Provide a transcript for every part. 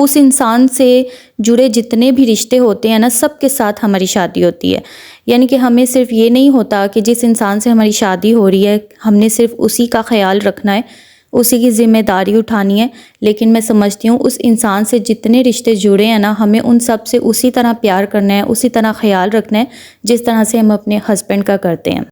اس انسان سے جڑے جتنے بھی رشتے ہوتے ہیں نا، سب کے ساتھ ہماری شادی ہوتی ہے. یعنی کہ ہمیں صرف یہ نہیں ہوتا کہ جس انسان سے ہماری شادی ہو رہی ہے ہم نے صرف اسی کا خیال رکھنا ہے، اسی کی ذمہ داری اٹھانی ہے، لیکن میں سمجھتی ہوں اس انسان سے جتنے رشتے جڑے ہیں نا، ہمیں ان سب سے اسی طرح پیار کرنا ہے، اسی طرح خیال رکھنا ہے جس طرح سے ہم اپنے ہسبینڈ کا کرتے ہیں.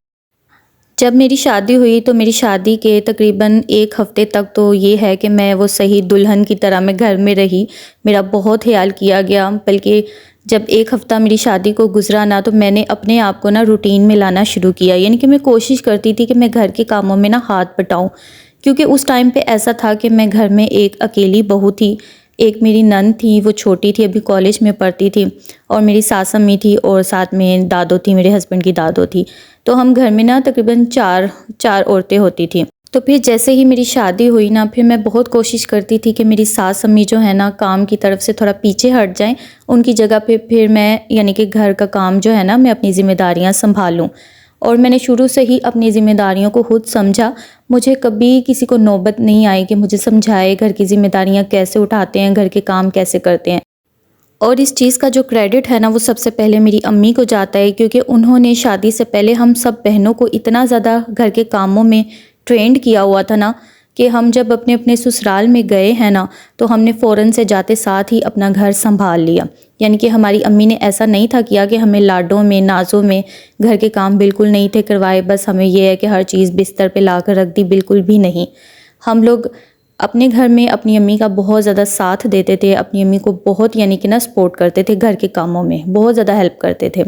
جب میری شادی ہوئی تو میری شادی کے تقریباً 1 ہفتے تک تو یہ ہے کہ میں وہ صحیح دلہن کی طرح میں گھر میں رہی. میرا بہت خیال کیا گیا، بلکہ جب 1 ہفتہ میری شادی کو گزرا نا تو میں نے اپنے آپ کو نا روٹین میں لانا شروع کیا. یعنی کہ میں کوشش کرتی تھی کہ میں گھر کے کاموں میں نا ہاتھ بٹاؤں، کیونکہ اس ٹائم پہ ایسا تھا کہ میں گھر میں ایک اکیلی بہو تھی. ایک میری نند تھی، وہ چھوٹی تھی، ابھی کالج میں پڑھتی تھی، اور میری ساس امی تھی، اور ساتھ میں دادو تھی، میرے ہسبینڈ کی دادو تھی. تو ہم گھر میں نا تقریباً چار عورتیں ہوتی تھیں. تو پھر جیسے ہی میری شادی ہوئی نا، پھر میں بہت کوشش کرتی تھی کہ میری ساس امی جو ہے نا کام کی طرف سے تھوڑا پیچھے ہٹ جائیں، ان کی جگہ پہ پھر میں یعنی کہ گھر کا کام جو ہے نا میں اپنی ذمہ داریاں سنبھالوں. اور میں نے شروع سے ہی اپنی ذمہ داریوں کو خود سمجھا. مجھے کبھی کسی کو نوبت نہیں آئی کہ مجھے سمجھائے گھر کی ذمہ داریاں کیسے اٹھاتے ہیں، گھر کے کام کیسے کرتے ہیں. اور اس چیز کا جو کریڈٹ ہے نا وہ سب سے پہلے میری امی کو جاتا ہے، کیونکہ انہوں نے شادی سے پہلے ہم سب بہنوں کو اتنا زیادہ گھر کے کاموں میں ٹرینڈ کیا ہوا تھا نا کہ ہم جب اپنے اپنے سسرال میں گئے ہیں نا تو ہم نے فوراً سے جاتے ساتھ ہی اپنا گھر سنبھال لیا. یعنی کہ ہماری امی نے ایسا نہیں تھا کیا کہ ہمیں لاڈوں میں نازوں میں گھر کے کام بالکل نہیں تھے کروائے، بس ہمیں یہ ہے کہ ہر چیز بستر پہ لا کر رکھ دی، بالکل بھی نہیں. ہم لوگ اپنے گھر میں اپنی امی کا بہت زیادہ ساتھ دیتے تھے، اپنی امی کو بہت یعنی کہ نا سپورٹ کرتے تھے، گھر کے کاموں میں بہت زیادہ ہیلپ کرتے تھے.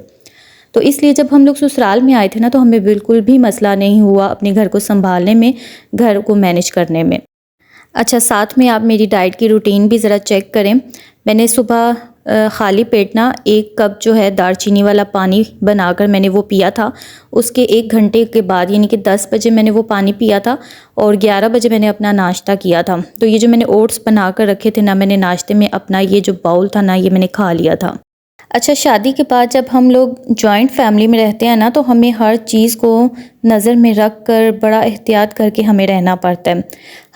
تو اس لیے جب ہم لوگ سسرال میں آئے تھے نا تو ہمیں بالکل بھی مسئلہ نہیں ہوا اپنے گھر کو سنبھالنے میں، گھر کو مینیج کرنے میں. اچھا، ساتھ میں آپ میری ڈائٹ کی روٹین بھی ذرا چیک کریں. میں نے صبح خالی پیٹ نا 1 کپ جو ہے دار چینی والا پانی بنا کر میں نے وہ پیا تھا. اس کے 1 گھنٹے کے بعد یعنی کہ 10 بجے میں نے وہ پانی پیا تھا، اور 11 بجے میں نے اپنا ناشتہ کیا تھا. تو یہ جو میں نے اوٹس بنا کر رکھے تھے نا، میں نے ناشتے میں اپنا یہ جو باؤل تھا نا یہ میں نے کھا لیا تھا. اچھا، شادی کے بعد جب ہم لوگ جوائنٹ فیملی میں رہتے ہیں نا تو ہمیں ہر چیز کو نظر میں رکھ کر بڑا احتیاط کر کے ہمیں رہنا پڑتا ہے.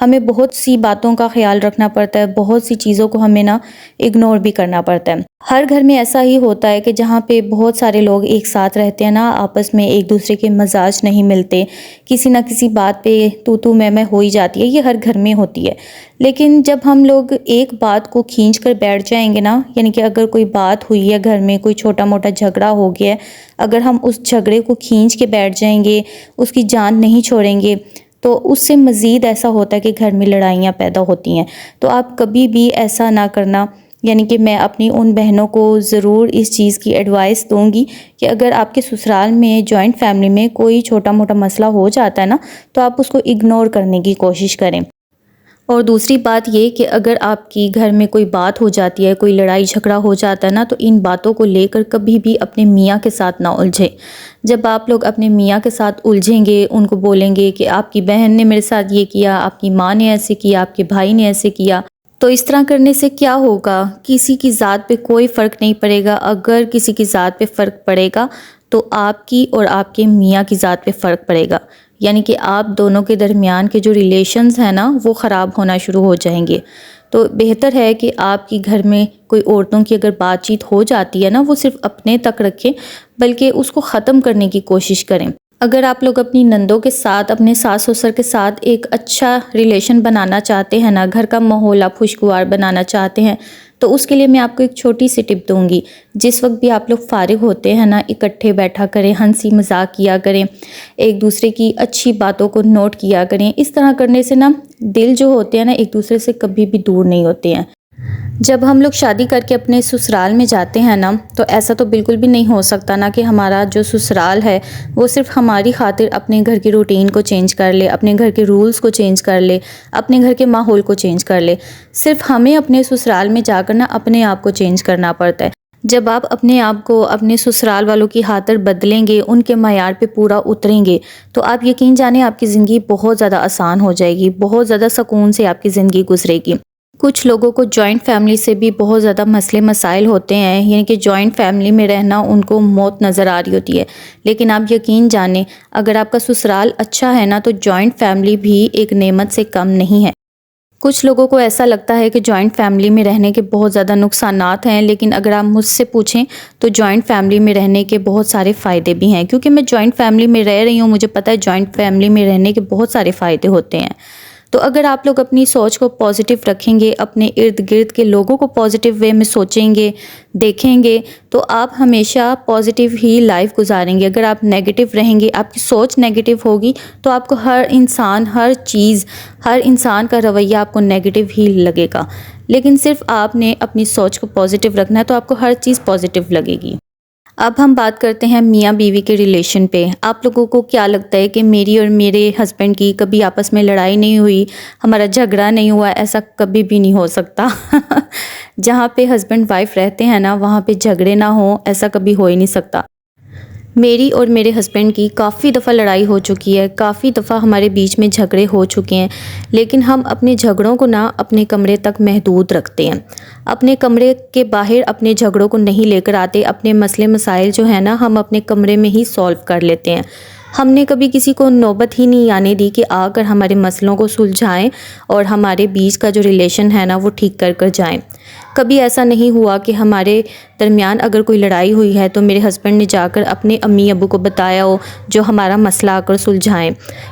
ہمیں بہت سی باتوں کا خیال رکھنا پڑتا ہے، بہت سی چیزوں کو ہمیں نا اگنور بھی کرنا پڑتا ہے. ہر گھر میں ایسا ہی ہوتا ہے کہ جہاں پہ بہت سارے لوگ ایک ساتھ رہتے ہیں نا، آپس میں ایک دوسرے کے مزاج نہیں ملتے، کسی نہ کسی بات پہ تو میں ہو ہی جاتی ہے. یہ ہر گھر میں ہوتی ہے. لیکن جب ہم لوگ ایک بات کو کھینچ کر بیٹھ جائیں گے نا، یعنی کہ اگر کوئی بات ہوئی ہے گھر میں، کوئی چھوٹا موٹا جھگڑا ہو گیا ہے، اگر ہم اس جھگڑے کو کھینچ کے بیٹھ جائیں گے، اس کی جان نہیں چھوڑیں گے، تو اس سے مزید ایسا ہوتا ہے کہ گھر میں لڑائیاں پیدا ہوتی ہیں. تو آپ کبھی بھی ایسا نہ کرنا. یعنی کہ میں اپنی ان بہنوں کو ضرور اس چیز کی ایڈوائس دوں گی کہ اگر آپ کے سسرال میں جوائنٹ فیملی میں کوئی چھوٹا موٹا مسئلہ ہو جاتا ہے نا تو آپ اس کو اگنور کرنے کی کوشش کریں. اور دوسری بات یہ کہ اگر آپ کی گھر میں کوئی بات ہو جاتی ہے، کوئی لڑائی جھگڑا ہو جاتا ہے نا، تو ان باتوں کو لے کر کبھی بھی اپنے میاں کے ساتھ نہ الجھیں. جب آپ لوگ اپنے میاں کے ساتھ الجھیں گے، ان کو بولیں گے کہ آپ کی بہن نے میرے ساتھ یہ کیا، آپ کی ماں نے ایسے کیا، آپ کے بھائی نے ایسے کیا، تو اس طرح کرنے سے کیا ہوگا؟ کسی کی ذات پہ کوئی فرق نہیں پڑے گا. اگر کسی کی ذات پہ فرق پڑے گا تو آپ کی اور آپ کے میاں کی ذات پہ فرق پڑے گا. یعنی کہ آپ دونوں کے درمیان کے جو ریلیشنز ہیں نا وہ خراب ہونا شروع ہو جائیں گے. تو بہتر ہے کہ آپ کی گھر میں کوئی عورتوں کی اگر بات چیت ہو جاتی ہے نا، وہ صرف اپنے تک رکھیں، بلکہ اس کو ختم کرنے کی کوشش کریں. اگر آپ لوگ اپنی نندوں کے ساتھ، اپنے ساس سسر کے ساتھ ایک اچھا ریلیشن بنانا چاہتے ہیں نا، گھر کا ماحول آپ خوشگوار بنانا چاہتے ہیں، تو اس کے لیے میں آپ کو ایک چھوٹی سی ٹپ دوں گی. جس وقت بھی آپ لوگ فارغ ہوتے ہیں نا، اکٹھے بیٹھا کریں، ہنسی مذاق کیا کریں، ایک دوسرے کی اچھی باتوں کو نوٹ کیا کریں. اس طرح کرنے سے نا دل جو ہوتے ہیں نا ایک دوسرے سے کبھی بھی دور نہیں ہوتے ہیں. جب ہم لوگ شادی کر کے اپنے سسرال میں جاتے ہیں نا تو ایسا تو بالکل بھی نہیں ہو سکتا نا کہ ہمارا جو سسرال ہے وہ صرف ہماری خاطر اپنے گھر کی روٹین کو چینج کر لے، اپنے گھر کے رولز کو چینج کر لے، اپنے گھر کے ماحول کو چینج کر لے. صرف ہمیں اپنے سسرال میں جا کر نا اپنے آپ کو چینج کرنا پڑتا ہے. جب آپ اپنے آپ کو اپنے سسرال والوں کی خاطر بدلیں گے، ان کے معیار پہ پورا اتریں گے، تو آپ یقین جانیں آپ کی زندگی بہت زیادہ آسان ہو جائے گی، بہت زیادہ سکون سے آپ کی زندگی گزرے گی. کچھ لوگوں کو جوائنٹ فیملی سے بھی بہت زیادہ مسئلے مسائل ہوتے ہیں، یعنی کہ جوائنٹ فیملی میں رہنا ان کو موت نظر آ رہی ہوتی ہے. لیکن آپ یقین جانیں اگر آپ کا سسرال اچھا ہے نا تو جوائنٹ فیملی بھی ایک نعمت سے کم نہیں ہے. کچھ لوگوں کو ایسا لگتا ہے کہ جوائنٹ فیملی میں رہنے کے بہت زیادہ نقصانات ہیں، لیکن اگر آپ مجھ سے پوچھیں تو جوائنٹ فیملی میں رہنے کے بہت سارے فائدے بھی ہیں، کیونکہ میں جوائنٹ فیملی میں رہ رہی ہوں، مجھے پتہ ہے جوائنٹ فیملی میں رہنے کے بہت سارے فائدے ہوتے ہیں۔ تو اگر آپ لوگ اپنی سوچ کو پازیٹیو رکھیں گے، اپنے ارد گرد کے لوگوں کو پازیٹیو وے میں سوچیں گے، دیکھیں گے، تو آپ ہمیشہ پازیٹیو ہی لائف گزاریں گے۔ اگر آپ نیگیٹو رہیں گے، آپ کی سوچ نیگیٹو ہوگی، تو آپ کو ہر انسان، ہر چیز، ہر انسان کا رویہ آپ کو نیگیٹو ہی لگے گا۔ لیکن صرف آپ نے اپنی سوچ کو پازیٹیو رکھنا ہے، تو آپ کو ہر چیز پازیٹیو لگے گی۔ اب ہم بات کرتے ہیں میاں بیوی کے ریلیشن پہ۔ آپ لوگوں کو کیا لگتا ہے کہ میری اور میرے ہسبینڈ کی کبھی آپس میں لڑائی نہیں ہوئی، ہمارا جھگڑا نہیں ہوا؟ ایسا کبھی بھی نہیں ہو سکتا۔ جہاں پہ ہسبینڈ وائف رہتے ہیں نا، وہاں پہ جھگڑے نہ ہوں، ایسا کبھی ہو ہی نہیں سکتا۔ میری اور میرے ہسبینڈ کی کافی دفعہ لڑائی ہو چکی ہے، کافی دفعہ ہمارے بیچ میں جھگڑے ہو چکے ہیں، لیکن ہم اپنے جھگڑوں کو نا اپنے کمرے تک محدود رکھتے ہیں۔ اپنے کمرے کے باہر اپنے جھگڑوں کو نہیں لے کر آتے۔ اپنے مسئلے مسائل جو ہیں نا، ہم اپنے کمرے میں ہی سولو کر لیتے ہیں۔ ہم نے کبھی کسی کو نوبت ہی نہیں آنے دی کہ آ کر ہمارے مسئلوں کو سلجھائیں اور ہمارے بیچ کا جو ریلیشن ہے نا وہ ٹھیک کر کر جائیں۔ کبھی ایسا نہیں ہوا کہ ہمارے درمیان اگر کوئی لڑائی ہوئی ہے تو میرے ہسبینڈ نے جا کر اپنے امی ابو کو بتایا ہو جو ہمارا مسئلہ آ کر سلجھائیں،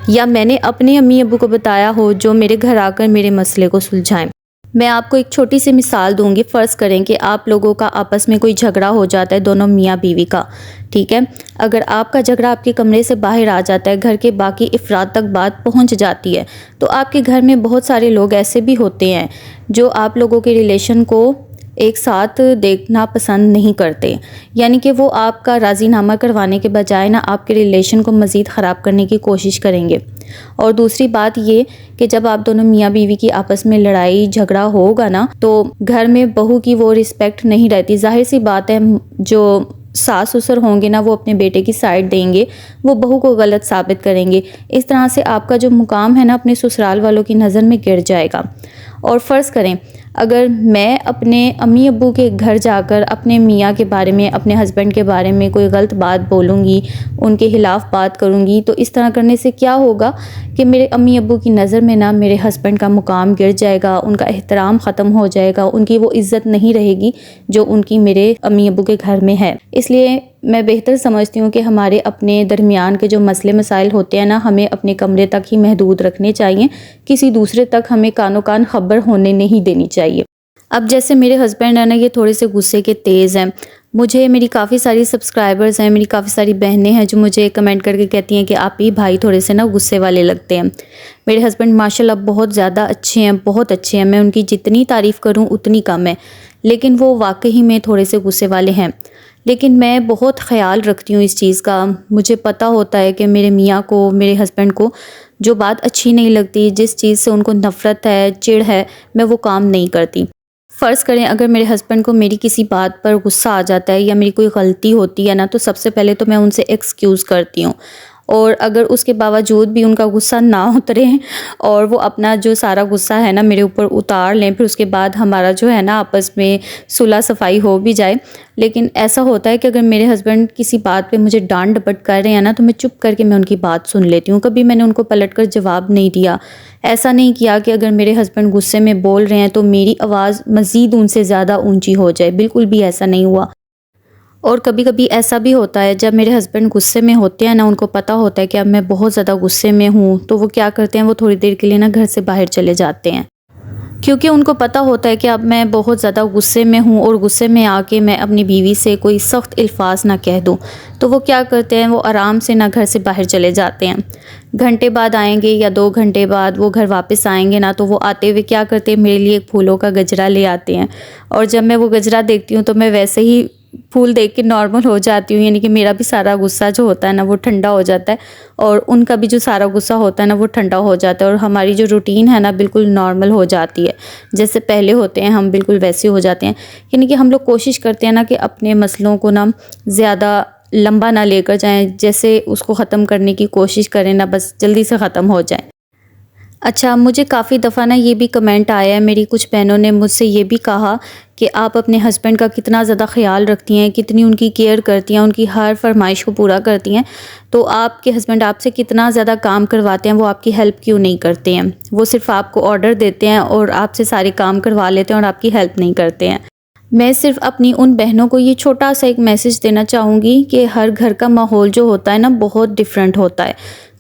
یا میں نے اپنے امی ابو کو بتایا ہو جو میرے گھر آ کر میرے مسئلے کو سلجھائیں۔ میں آپ کو ایک چھوٹی سی مثال دوں گی۔ فرض کریں کہ آپ لوگوں کا آپس میں کوئی جھگڑا ہو جاتا ہے، دونوں میاں بیوی کا، ٹھیک ہے؟ اگر آپ کا جھگڑا آپ کے کمرے سے باہر آ جاتا ہے، گھر کے باقی افراد تک بات پہنچ جاتی ہے، تو آپ کے گھر میں بہت سارے لوگ ایسے بھی ہوتے ہیں جو آپ لوگوں کے ریلیشن کو ایک ساتھ دیکھنا پسند نہیں کرتے، یعنی کہ وہ آپ کا راضی نامہ کروانے کے بجائے نا آپ کے ریلیشن کو مزید خراب کرنے کی کوشش کریں گے۔ اور دوسری بات یہ کہ جب آپ دونوں میاں بیوی کی آپس میں لڑائی جھگڑا ہوگا نا، تو گھر میں بہو کی وہ رسپیکٹ نہیں رہتی۔ ظاہر سی بات ہے، جو ساس سسر ہوں گے نا وہ اپنے بیٹے کی سائڈ دیں گے، وہ بہو کو غلط ثابت کریں گے۔ اس طرح سے آپ کا جو مقام ہے نا اپنے سسرال والوں کی نظر میں گر جائے گا۔ اور فرض کریں اگر میں اپنے امی ابو کے گھر جا کر اپنے میاں کے بارے میں، اپنے ہسبینڈ کے بارے میں کوئی غلط بات بولوں گی، ان کے خلاف بات کروں گی، تو اس طرح کرنے سے کیا ہوگا کہ میرے امی ابو کی نظر میں نا میرے ہسبینڈ کا مقام گر جائے گا، ان کا احترام ختم ہو جائے گا، ان کی وہ عزت نہیں رہے گی جو ان کی میرے امی ابو کے گھر میں ہے۔ اس لیے میں بہتر سمجھتی ہوں کہ ہمارے اپنے درمیان کے جو مسئلے مسائل ہوتے ہیں نا، ہمیں اپنے کمرے تک ہی محدود رکھنے چاہیے، کسی دوسرے تک ہمیں کانوں کان خبر ہونے نہیں دینی چاہیے۔ اب جیسے میرے ہسبینڈ ہیں نا، یہ تھوڑے سے غصے کے تیز ہیں۔ مجھے میری کافی ساری سبسکرائبرز ہیں، میری کافی ساری بہنیں ہیں جو مجھے کمنٹ کر کے کہتی ہیں کہ آپ ہی بھائی تھوڑے سے نا غصے والے لگتے ہیں۔ میرے ہسبینڈ ماشاءاللہ بہت زیادہ اچھے ہیں، بہت اچھے ہیں، میں ان کی جتنی تعریف کروں اتنی کم ہے، لیکن وہ واقعی میں تھوڑے سے غصے والے ہیں۔ لیکن میں بہت خیال رکھتی ہوں اس چیز کا۔ مجھے پتہ ہوتا ہے کہ میرے میاں کو، میرے ہسبینڈ کو جو بات اچھی نہیں لگتی، جس چیز سے ان کو نفرت ہے، چڑ ہے، میں وہ کام نہیں کرتی۔ فرض کریں اگر میرے ہسبینڈ کو میری کسی بات پر غصہ آ جاتا ہے یا میری کوئی غلطی ہوتی ہے نا، تو سب سے پہلے تو میں ان سے ایکسکیوز کرتی ہوں، اور اگر اس کے باوجود بھی ان کا غصہ نہ اترے اور وہ اپنا جو سارا غصہ ہے نا میرے اوپر اتار لیں، پھر اس کے بعد ہمارا جو ہے نا آپس میں صلح صفائی ہو بھی جائے، لیکن ایسا ہوتا ہے کہ اگر میرے ہسبینڈ کسی بات پہ مجھے ڈانٹ ڈپٹ کر رہے ہیں نا، تو میں چپ کر کے میں ان کی بات سن لیتی ہوں۔ کبھی میں نے ان کو پلٹ کر جواب نہیں دیا، ایسا نہیں کیا کہ اگر میرے ہسبینڈ غصے میں بول رہے ہیں تو میری آواز مزید ان سے زیادہ اونچی ہو جائے، بالکل بھی ایسا نہیں ہوا۔ اور کبھی کبھی ایسا بھی ہوتا ہے جب میرے ہسبینڈ غصے میں ہوتے ہیں نا، ان کو پتہ ہوتا ہے کہ اب میں بہت زیادہ غصے میں ہوں، تو وہ کیا کرتے ہیں، وہ تھوڑی دیر کے لیے نا گھر سے باہر چلے جاتے ہیں، کیونکہ ان کو پتہ ہوتا ہے کہ اب میں بہت زیادہ غصے میں ہوں اور غصے میں آ کے میں اپنی بیوی سے کوئی سخت الفاظ نہ کہہ دوں۔ تو وہ کیا کرتے ہیں، وہ آرام سے نہ گھر سے باہر چلے جاتے ہیں۔ گھنٹے بعد آئیں گے یا 2 گھنٹے بعد وہ گھر واپس آئیں گے نا، تو وہ آتے ہوئے کیا کرتے ہیں، میرے لیے ایک پھولوں کا گجرا لے آتے ہیں، اور جب میں وہ گجرا دیکھتی ہوں تو میں ویسے ہی پھول دیکھ کے نارمل ہو جاتی ہوں، یعنی کہ میرا بھی سارا غصہ جو ہوتا ہے نا وہ ٹھنڈا ہو جاتا ہے، اور ان کا بھی جو سارا غصہ ہوتا ہے نا وہ ٹھنڈا ہو جاتا ہے، اور ہماری جو روٹین ہے نا بالکل نارمل ہو جاتی ہے، جیسے پہلے ہوتے ہیں ہم بالکل ویسے ہو جاتے ہیں۔ یعنی کہ ہم لوگ کوشش کرتے ہیں نا کہ اپنے مسئلوں کو نا زیادہ لمبا نہ لے کر جائیں، جیسے اس کو ختم کرنے کی کوشش کریں نا، بس جلدی سے ختم ہو جائیں۔ اچھا، مجھے کافی دفعہ نا یہ بھی کمنٹ آیا ہے، میری کچھ بہنوں نے مجھ سے یہ بھی کہا کہ آپ اپنے ہسبینڈ کا کتنا زیادہ خیال رکھتی ہیں، کتنی ان کی کیئر کرتی ہیں، ان کی ہر فرمائش کو پورا کرتی ہیں، تو آپ کے ہسبینڈ آپ سے کتنا زیادہ کام کرواتے ہیں، وہ آپ کی ہیلپ کیوں نہیں کرتے ہیں؟ وہ صرف آپ کو آرڈر دیتے ہیں اور آپ سے سارے کام کروا لیتے ہیں اور آپ کی ہیلپ نہیں کرتے ہیں۔ میں صرف اپنی ان بہنوں کو یہ چھوٹا سا ایک میسج دینا چاہوں گی کہ ہر گھر کا ماحول جو ہوتا ہے نا بہت ڈیفرنٹ ہوتا ہے۔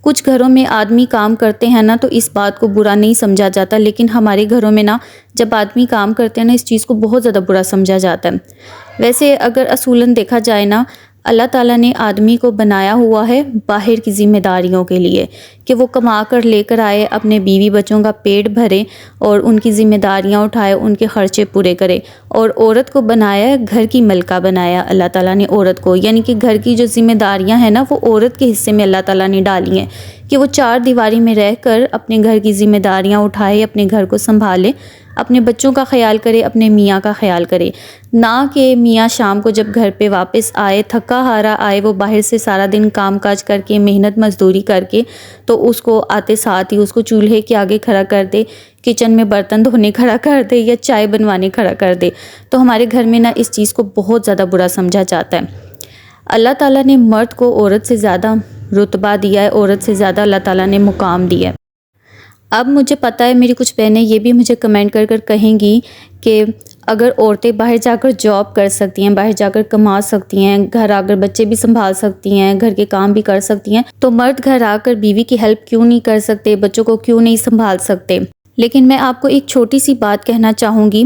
کچھ گھروں میں آدمی کام کرتے ہیں نا تو اس بات کو برا نہیں سمجھا جاتا، لیکن ہمارے گھروں میں نا جب آدمی کام کرتے ہیں نا اس چیز کو بہت زیادہ برا سمجھا جاتا ہے۔ ویسے اگر اصولاً دیکھا جائے نا، اللہ تعالیٰ نے آدمی کو بنایا ہوا ہے باہر کی ذمہ داریوں کے لیے، کہ وہ کما کر لے کر آئے، اپنے بیوی بچوں کا پیٹ بھرے اور ان کی ذمہ داریاں اٹھائے، ان کے خرچے پورے کرے۔ اور عورت کو بنایا ہے، گھر کی ملکہ بنایا اللہ تعالیٰ نے عورت کو، یعنی کہ گھر کی جو ذمہ داریاں ہیں نا وہ عورت کے حصے میں اللہ تعالیٰ نے ڈالی ہیں، کہ وہ چار دیواری میں رہ کر اپنے گھر کی ذمہ داریاں اٹھائے، اپنے گھر کو سنبھالے، اپنے بچوں کا خیال کرے، اپنے میاں کا خیال کرے۔ نہ کہ میاں شام کو جب گھر پہ واپس آئے، تھکا ہارا آئے، وہ باہر سے سارا دن کام کاج کر کے، محنت مزدوری کر کے، تو اس کو آتے ساتھ ہی اس کو چولہے کے آگے کھڑا کر دے، کچن میں برتن دھونے کھڑا کر دے یا چائے بنوانے کھڑا کر دے۔ تو ہمارے گھر میں نا اس چیز کو بہت زیادہ برا سمجھا جاتا ہے۔ اللہ تعالیٰ نے مرد کو عورت سے زیادہ رتبہ دیا ہے، عورت سے زیادہ اللہ تعالیٰ نے مقام دیا ہے۔ اب مجھے پتہ ہے میری کچھ بہنیں یہ بھی مجھے کمنٹ کر کہیں گی کہ اگر عورتیں باہر جا کر جاب کر سکتی ہیں، باہر جا کر کما سکتی ہیں، گھر آ کر بچے بھی سنبھال سکتی ہیں، گھر کے کام بھی کر سکتی ہیں، تو مرد گھر آ کر بیوی کی ہیلپ کیوں نہیں کر سکتے، بچوں کو کیوں نہیں سنبھال سکتے؟ لیکن میں آپ کو ایک چھوٹی سی بات کہنا چاہوں گی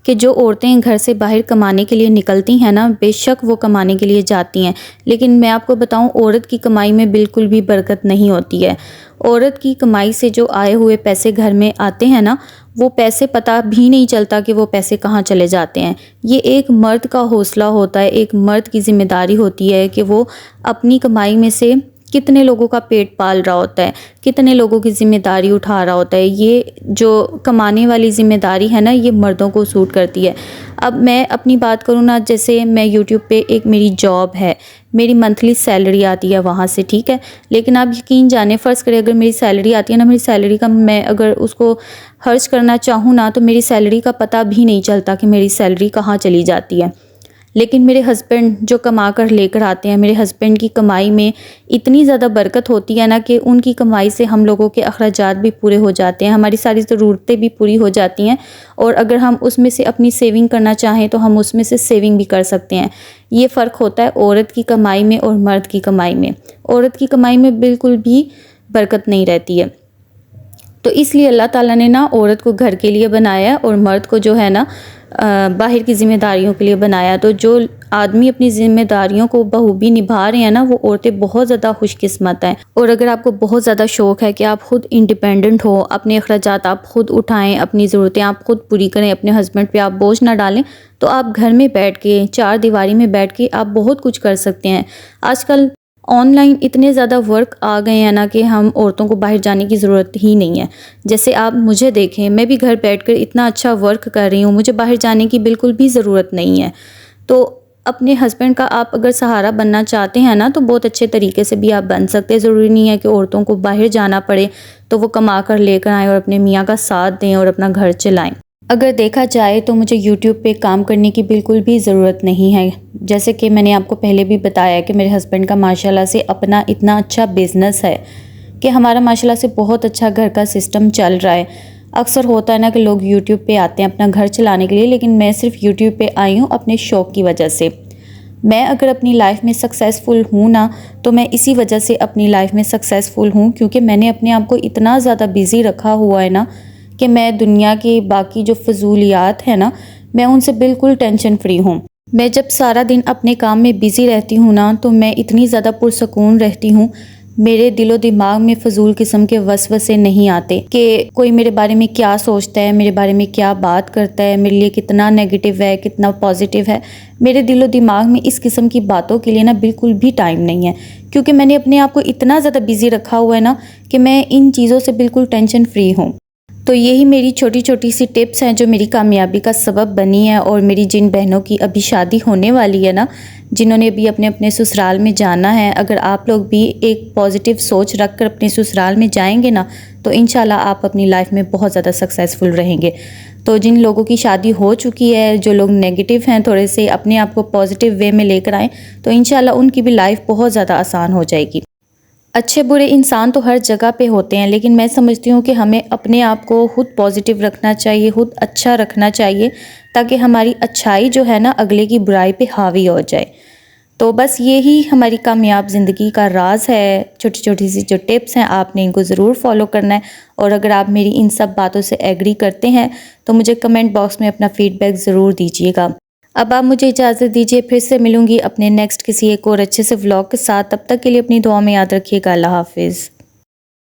کہ جو عورتیں گھر سے باہر کمانے کے لیے نکلتی ہیں نا، بے شک وہ کمانے کے لیے جاتی ہیں، لیکن میں آپ کو بتاؤں عورت کی کمائی میں بالکل بھی برکت نہیں ہوتی ہے۔ عورت کی کمائی سے جو آئے ہوئے پیسے گھر میں آتے ہیں نا، وہ پیسے پتہ بھی نہیں چلتا کہ وہ پیسے کہاں چلے جاتے ہیں۔ یہ ایک مرد کا حوصلہ ہوتا ہے، ایک مرد کی ذمہ داری ہوتی ہے کہ وہ اپنی کمائی میں سے کتنے لوگوں کا پیٹ پال رہا ہوتا ہے، کتنے لوگوں کی ذمہ داری اٹھا رہا ہوتا ہے۔ یہ جو کمانے والی ذمہ داری ہے نا، یہ مردوں کو سوٹ کرتی ہے۔ اب میں اپنی بات کروں نا، جیسے میں یوٹیوب پہ ایک میری جاب ہے، میری منتھلی سیلری آتی ہے وہاں سے، ٹھیک ہے، لیکن آپ یقین جانیں، فرض کریں اگر میری سیلری آتی ہے نا، میری سیلری کا میں اگر اس کو خرچ کرنا چاہوں نا تو میری سیلری کا پتہ بھی نہیں چلتا کہ میری سیلری کہاں چلی جاتی ہے۔ لیکن میرے ہسبینڈ جو کما کر لے کر آتے ہیں، میرے ہسبینڈ کی کمائی میں اتنی زیادہ برکت ہوتی ہے نا کہ ان کی کمائی سے ہم لوگوں کے اخراجات بھی پورے ہو جاتے ہیں، ہماری ساری ضرورتیں بھی پوری ہو جاتی ہیں، اور اگر ہم اس میں سے اپنی سیونگ کرنا چاہیں تو ہم اس میں سے سیونگ بھی کر سکتے ہیں۔ یہ فرق ہوتا ہے عورت کی کمائی میں اور مرد کی کمائی میں۔ عورت کی کمائی میں بالکل بھی برکت نہیں رہتی ہے۔ تو اس لیے اللہ تعالیٰ نے نا عورت کو گھر کے لیے بنایا اور مرد کو جو ہے نا باہر کی ذمہ داریوں کے لیے بنایا۔ تو جو آدمی اپنی ذمہ داریوں کو بخوبی نبھا رہے ہیں نا، وہ عورتیں بہت زیادہ خوش قسمت ہیں۔ اور اگر آپ کو بہت زیادہ شوق ہے کہ آپ خود انڈیپینڈنٹ ہو، اپنے اخراجات آپ خود اٹھائیں، اپنی ضرورتیں آپ خود پوری کریں، اپنے ہسبینڈ پہ آپ بوجھ نہ ڈالیں، تو آپ گھر میں بیٹھ کے، چار دیواری میں بیٹھ کے آپ بہت کچھ کر سکتے ہیں۔ آج کل آن لائن اتنے زیادہ ورک آ گئے ہیں نا کہ ہم عورتوں کو باہر جانے کی ضرورت ہی نہیں ہے۔ جیسے آپ مجھے دیکھیں، میں بھی گھر بیٹھ کر اتنا اچھا ورک کر رہی ہوں، مجھے باہر جانے کی بالکل بھی ضرورت نہیں ہے۔ تو اپنے ہسبینڈ کا آپ اگر سہارا بننا چاہتے ہیں نا تو بہت اچھے طریقے سے بھی آپ بن سکتے ہیں۔ ضروری نہیں ہے کہ عورتوں کو باہر جانا پڑے تو وہ کما کر لے کر آئیں اور اپنے میاں کا ساتھ دیں اور اپنا گھر چلائیں۔ اگر دیکھا جائے تو مجھے یوٹیوب پہ کام کرنے کی بالکل بھی ضرورت نہیں ہے، جیسے کہ میں نے آپ کو پہلے بھی بتایا کہ میرے ہسبینڈ کا ماشاءاللہ سے اپنا اتنا اچھا بزنس ہے کہ ہمارا ماشاءاللہ سے بہت اچھا گھر کا سسٹم چل رہا ہے۔ اکثر ہوتا ہے نا کہ لوگ یوٹیوب پہ آتے ہیں اپنا گھر چلانے کے لیے، لیکن میں صرف یوٹیوب پہ آئی ہوں اپنے شوق کی وجہ سے۔ میں اگر اپنی لائف میں سکسیزفل ہوں نا تو میں اسی وجہ سے اپنی لائف میں سکسیزفل ہوں، کیونکہ میں نے اپنے آپ کو اتنا زیادہ بیزی رکھا ہوا ہے نا کہ میں دنیا کی باقی جو فضولیات ہیں نا، میں ان سے بالکل ٹینشن فری ہوں۔ میں جب سارا دن اپنے کام میں بیزی رہتی ہوں نا تو میں اتنی زیادہ پرسکون رہتی ہوں، میرے دل و دماغ میں فضول قسم کے وسوسے نہیں آتے کہ کوئی میرے بارے میں کیا سوچتا ہے، میرے بارے میں کیا بات کرتا ہے، میرے لیے کتنا نیگیٹو ہے، کتنا پازیٹیو ہے۔ میرے دل و دماغ میں اس قسم کی باتوں کے لیے نا بالکل بھی ٹائم نہیں ہے، کیونکہ میں نے اپنے آپ کو اتنا زیادہ بیزی رکھا ہوا ہے نا کہ میں ان چیزوں سے بالکل ٹینشن فری ہوں۔ تو یہی میری چھوٹی چھوٹی سی ٹپس ہیں جو میری کامیابی کا سبب بنی ہیں، اور میری جن بہنوں کی ابھی شادی ہونے والی ہے نا، جنہوں نے بھی اپنے اپنے سسرال میں جانا ہے، اگر آپ لوگ بھی ایک پازیٹیو سوچ رکھ کر اپنے سسرال میں جائیں گے نا، تو انشاءاللہ آپ اپنی لائف میں بہت زیادہ سکسیزفل رہیں گے۔ تو جن لوگوں کی شادی ہو چکی ہے، جو لوگ نیگیٹو ہیں، تھوڑے سے اپنے آپ کو پازیٹیو وے میں لے کر آئیں، تو انشاءاللہ ان کی بھی لائف بہت زیادہ آسان ہو جائے گی۔ اچھے برے انسان تو ہر جگہ پہ ہوتے ہیں، لیکن میں سمجھتی ہوں کہ ہمیں اپنے آپ کو خود پازیٹیو رکھنا چاہیے، خود اچھا رکھنا چاہیے، تاکہ ہماری اچھائی جو ہے نا اگلے کی برائی پہ حاوی ہو جائے۔ تو بس یہی ہماری کامیاب زندگی کا راز ہے۔ چھوٹی چھوٹی سی جو ٹپس ہیں آپ نے ان کو ضرور فالو کرنا ہے، اور اگر آپ میری ان سب باتوں سے ایگری کرتے ہیں تو مجھے کمنٹ باکس میں اپنا فیڈ بیک ضرور دیجیے گا۔ اب آپ مجھے اجازت دیجیے، پھر سے ملوں گی اپنے نیکسٹ کسی ایک اور اچھے سے ولاگ کے ساتھ۔ تب تک کے لیے اپنی دعا میں یاد رکھیے گا۔ اللہ حافظ۔